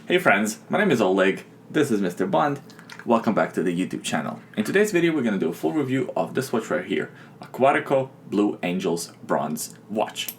Hey friends, my name is Oleg, this is Mr. Bond, welcome back to the YouTube channel. In today's video we're going to do a full review of this watch right here, Aquatico Blue Angels Bronze Watch.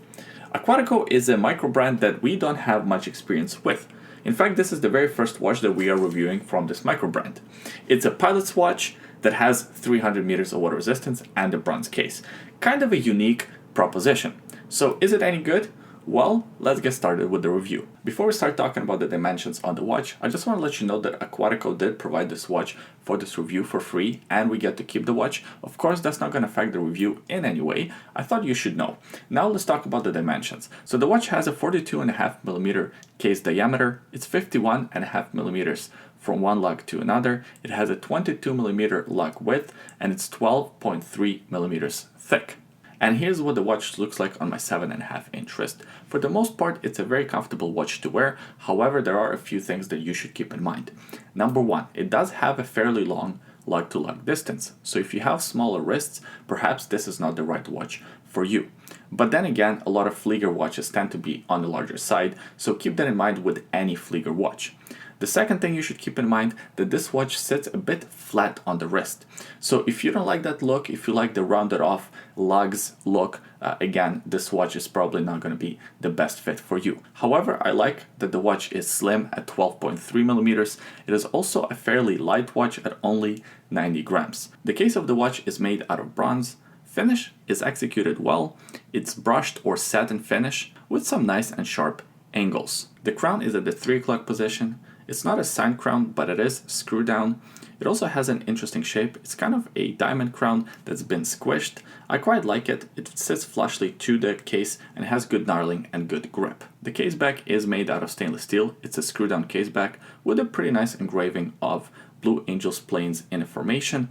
Aquatico is a micro brand that we don't have much experience with. In fact, this is the very first watch that we are reviewing from this micro brand. It's a pilot's watch that has 300 meters of water resistance and a bronze case. Kind of a unique proposition. So is it any good? Well, let's get started with the review. Before we start talking about the dimensions on the watch, I just want to let you know that Aquatico did provide this watch for this review for free and we get to keep the watch. Of course, that's not going to affect the review in any way. I thought you should know. Now let's talk about the dimensions. So the watch has a 42.5 millimeter case diameter. It's 51.5 millimeters from one lug to another. It has a 22 millimeter lug width and it's 12.3 millimeters thick. And here's what the watch looks like on my 7.5-inch wrist. For the most part, it's a very comfortable watch to wear. However, there are a few things that you should keep in mind. Number one, it does have a fairly long lug-to-lug distance. So if you have smaller wrists, perhaps this is not the right watch for you. But then again, a lot of Flieger watches tend to be on the larger side, so keep that in mind with any Flieger watch. The second thing you should keep in mind that this watch sits a bit flat on the wrist. So if you don't like that look, if you like the rounded off lugs look, again, this watch is probably not going to be the best fit for you. However, I like that the watch is slim at 12.3 millimeters. It is also a fairly light watch at only 90 grams. The case of the watch is made out of bronze. Finish is executed well. It's brushed or satin finish with some nice and sharp angles. The crown is at the 3 o'clock position. It's not a sign crown, but it is screw down. It also has an interesting shape. It's kind of a diamond crown that's been squished. I quite like it. It sits flushly to the case and has good knurling and good grip. The case back is made out of stainless steel. It's a screw down case back with a pretty nice engraving of Blue Angels planes in a formation.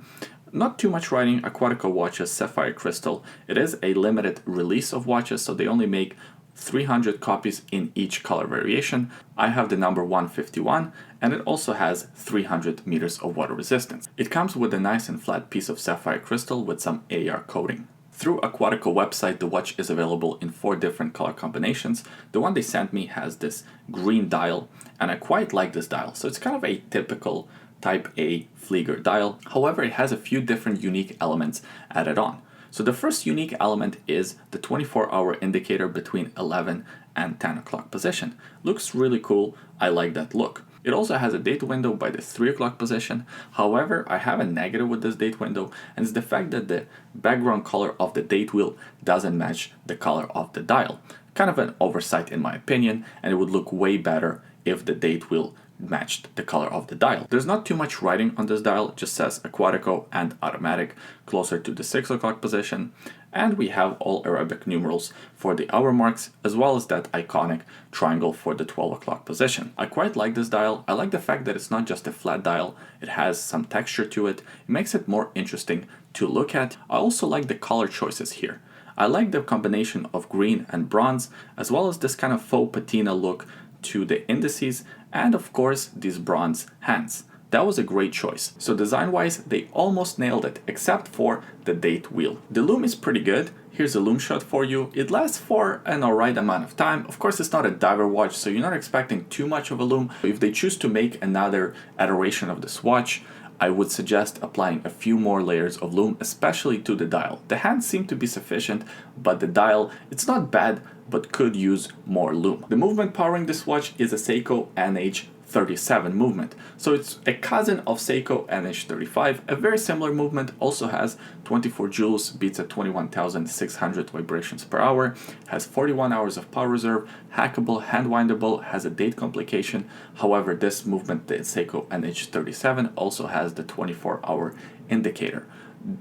Not too much writing. Aquatico watches sapphire crystal. It is a limited release of watches, so they only make 300 copies in each color variation. I have the number 151 and it also has 300 meters of water resistance. It comes with a nice and flat piece of sapphire crystal with some AR coating. Through Aquatico website, the watch is available in 4 different color combinations. The one they sent me has this green dial and I quite like this dial. So it's kind of a typical type A Flieger dial. However, it has a few different unique elements added on. So the first unique element is the 24-hour indicator between 11 and 10 o'clock position. Looks really cool. I like that look. It also has a date window by the 3 o'clock position. However, I have a negative with this date window, and it's the fact that the background color of the date wheel doesn't match the color of the dial. Kind of an oversight in my opinion, and it would look way better if the date wheel matched the color of the dial. There's not too much writing on this dial, it just says Aquatico and automatic closer to the 6 o'clock position, and we have all Arabic numerals for the hour marks as well as that iconic triangle for the 12 o'clock position. I quite like this dial. I like the fact that it's not just a flat dial, it has some texture to it. It makes it more interesting to look at. I also like the color choices here. I like the combination of green and bronze as well as this kind of faux patina look to the indices and of course these bronze hands. That was a great choice. So design wise they almost nailed it except for the date wheel. The Loom is pretty good. Here's a Loom shot for you. It lasts for an alright amount of time. Of course it's not a diver watch so you're not expecting too much of a Loom. If they choose to make another iteration of this watch, I would suggest applying a few more layers of Loom, especially to the dial. The hands seem to be sufficient, but the dial, it's not bad, but could use more Loom. The movement powering this watch is a Seiko NH37 movement. So it's a cousin of Seiko NH35. A very similar movement, also has 24 joules, beats at 21,600 vibrations per hour, has 41 hours of power reserve, hackable, hand-windable, has a date complication. However, this movement, the Seiko NH37, also has the 24-hour indicator.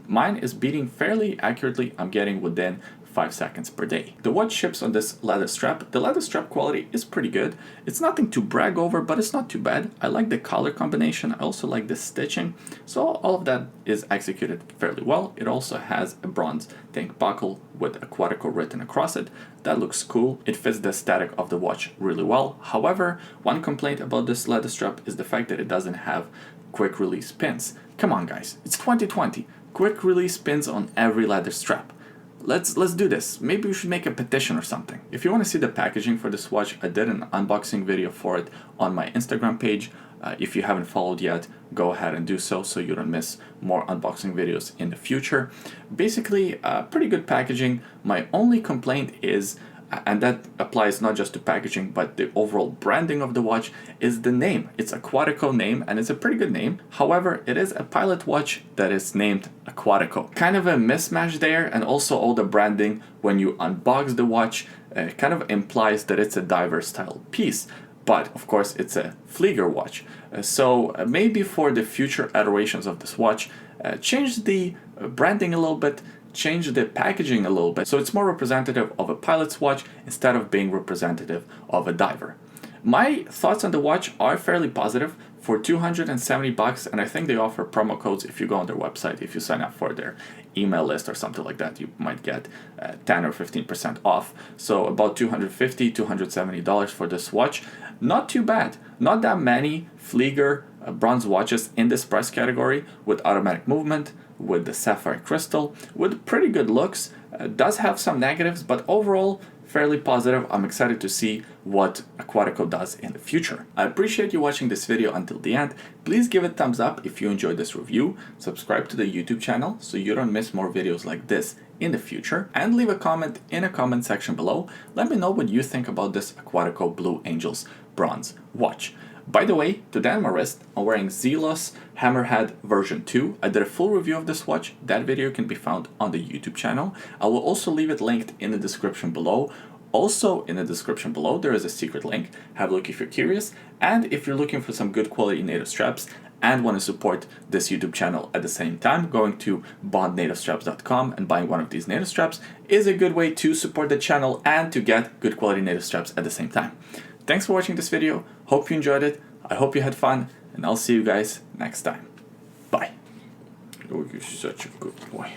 Mine is beating fairly accurately. I'm getting within 5 seconds per day. The watch ships on this leather strap. The leather strap quality is pretty good. It's nothing to brag over, but it's not too bad. I like the color combination. I also like the stitching. So all of that is executed fairly well. It also has a bronze tank buckle with Aquatico written across it. That looks cool. It fits the aesthetic of the watch really well. However, one complaint about this leather strap is the fact that it doesn't have quick release pins. Come on guys, it's 2020. Quick release pins on every leather strap. let's do this. Maybe we should make a petition or something. If you want to see the packaging for this watch, I did an unboxing video for it on my Instagram page. If you haven't followed yet, go ahead and do so you don't miss more unboxing videos in the future. Basically, pretty good packaging. My only complaint is, and that applies not just to packaging, but the overall branding of the watch, is the name. It's Aquatico name, and it's a pretty good name. However, it is a pilot watch that is named Aquatico. Kind of a mismatch there, and also all the branding, when you unbox the watch, kind of implies that it's a diver style piece. But of course, it's a Flieger watch. So maybe for the future iterations of this watch, change the branding a little bit, change the packaging a little bit, so it's more representative of a pilot's watch instead of being representative of a diver. My thoughts on the watch are fairly positive. For $270, and I think they offer promo codes if you go on their website. If you sign up for their email list or something like that, you might get 10 or 15% off. So about $250, $270 for this watch. Not too bad. Not that many Flieger bronze watches in this price category with automatic movement, with the sapphire crystal, with pretty good looks. Does have some negatives, but overall fairly positive. I'm excited to see what Aquatico does in the future. I appreciate you watching this video until the end. Please give it a thumbs up if you enjoyed this review. Subscribe to the YouTube channel so you don't miss more videos like this in the future, and leave a comment in the comment section below. Let me know what you think about this Aquatico Blue Angels bronze watch. By the way, today on my wrist, I'm wearing Zelos Hammerhead version 2. I did a full review of this watch. That video can be found on the YouTube channel. I will also leave it linked in the description below. Also in the description below, there is a secret link. Have a look if you're curious. And if you're looking for some good quality native straps and want to support this YouTube channel at the same time, going to bondnativestraps.com and buying one of these native straps is a good way to support the channel and to get good quality native straps at the same time. Thanks for watching this video. Hope you enjoyed it. I hope you had fun, and I'll see you guys next time. Bye. Oh, you're such a good boy.